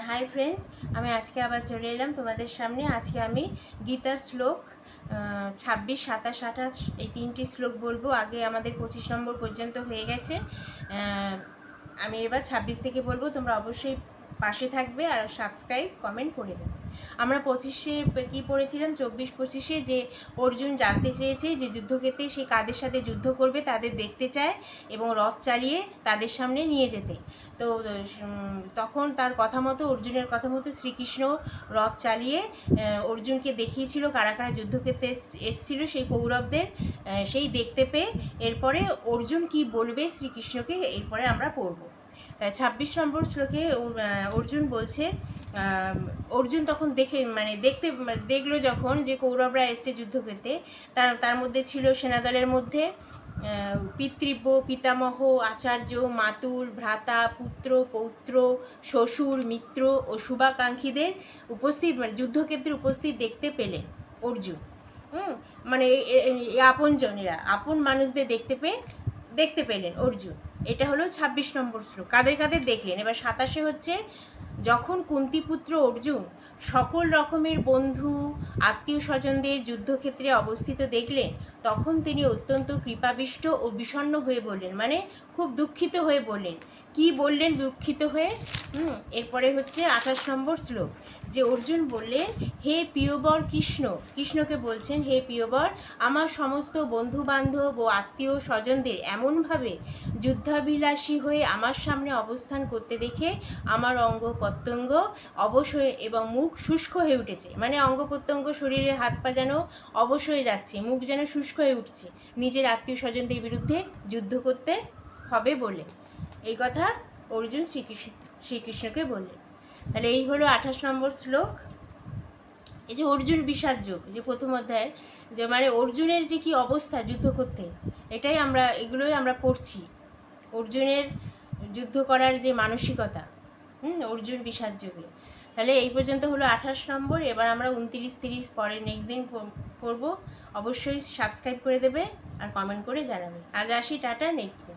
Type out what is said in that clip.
Hi friends, আমি আজকে আবার চলে এলাম তোমাদের সামনে। আজকে আমি গীতার শ্লোক 26, 27, 28 এই 3টি শ্লোক বলবো। আগে আমাদের 25 নম্বর পর্যন্ত হয়ে গেছে। আমি এবার 26 থেকে বলবো, তোমরা অবশ্যই পাশে থাকবে আর সাবস্ক্রাইব কমেন্ট করে দেবে। আমরা 25-এ কী পড়েছিলাম, 24-25-এ যে অর্জুন জানতে চেয়েছে যে যুদ্ধক্ষেত্রে সে কাদের সাথে যুদ্ধ করবে, তাদের দেখতে চায় এবং রথ চালিয়ে তাদের সামনে নিয়ে যেতে। তো তখন তার কথা মতো, অর্জুনের কথা মতো শ্রীকৃষ্ণ রথ চালিয়ে অর্জুনকে দেখিয়েছিল কারা কারা যুদ্ধক্ষেত্রে এসেছিল সেই কৌরবদের, সেই দেখতে পেয়ে এরপরে অর্জুন কি বলবে শ্রীকৃষ্ণকে এরপরে আমরা পড়ব। তাই 26 নম্বর শ্লোকে অর্জুন বলছে, অর্জুন তখন দেখলো যখন যে কৌরবরা এসছে যুদ্ধক্ষেত্রে, তার মধ্যে ছিল সেনাদলের মধ্যে পিতৃব্য, পিতামহ, আচার্য, মাতুল, ভ্রাতা, পুত্র, পৌত্র, শ্বশুর, মিত্র ও শুভাকাঙ্ক্ষীদের উপস্থিত, যুদ্ধক্ষেত্রে উপস্থিত দেখতে পেলেন অর্জুন। আপনজনেরা, আপন মানুষদের দেখতে পেলেন অর্জুন। এটা হলো 26 নম্বর শ্লোক। কাদের কাদের দেখলেন? এবার 27-এ হচ্ছে, যখন কুন্তিপুত্র অর্জুন সকল রকমের বন্ধু আত্মীয় স্বজনদের যুদ্ধক্ষেত্রে অবস্থিত দেখলেন, তখন তিনি অত্যন্ত কৃপাবিষ্ট ও বিষণ্ণ হয়ে বললেন, মানে খুব দুঃখিত হয়ে বললেন। কি বললেন দুঃখিত হয়ে? এরপরে হচ্ছে 28 নম্বর শ্লোক, যে অর্জুন বললেন, হে প্রিয়বর কৃষ্ণ, কৃষ্ণকে বলছেন, হে প্রিয়বর, আমার সমস্ত বন্ধু বান্ধব ও আত্মীয় স্বজনদের এমনভাবে যুদ্ধাভিলাষী হয়ে আমার সামনে অবস্থান করতে দেখে আমার অঙ্গ প্রত্যঙ্গ অবশ হয়ে এবং মুখ শুষ্ক হয়ে উঠেছে। মানে অঙ্গ প্রত্যঙ্গ, শরীরের হাত পা যেন অবশ হয়ে যাচ্ছে, মুখ যেন শুষ্ক হয়ে উঠছে, নিজের আত্মীয় স্বজনদের বিরুদ্ধে যুদ্ধ করতে হবে বলে। এই কথা অর্জুন শ্রীকৃষ্ণকে বললেন। তাহলে এই হলো 28 নম্বর শ্লোক। এই যে অর্জুন বিষাদ যোগ, যে প্রথম অধ্যায়ের, যে মানে অর্জুনের যে কি অবস্থা যুদ্ধ করতে, এগুলোই আমরা পড়ছি। অর্জুনের যুদ্ধ করার যে মানসিকতা, অর্জুন বিষাদ যোগে। তাহলে এই পর্যন্ত হলো 28 নম্বর। এবার আমরা 29, 30 পরে নেক্সট দিন পড়বো। অবশ্যই সাবস্ক্রাইব করে দেবে আর কমেন্ট করে জানাবে। আজ আসি, টাটা, নেক্সট দিন।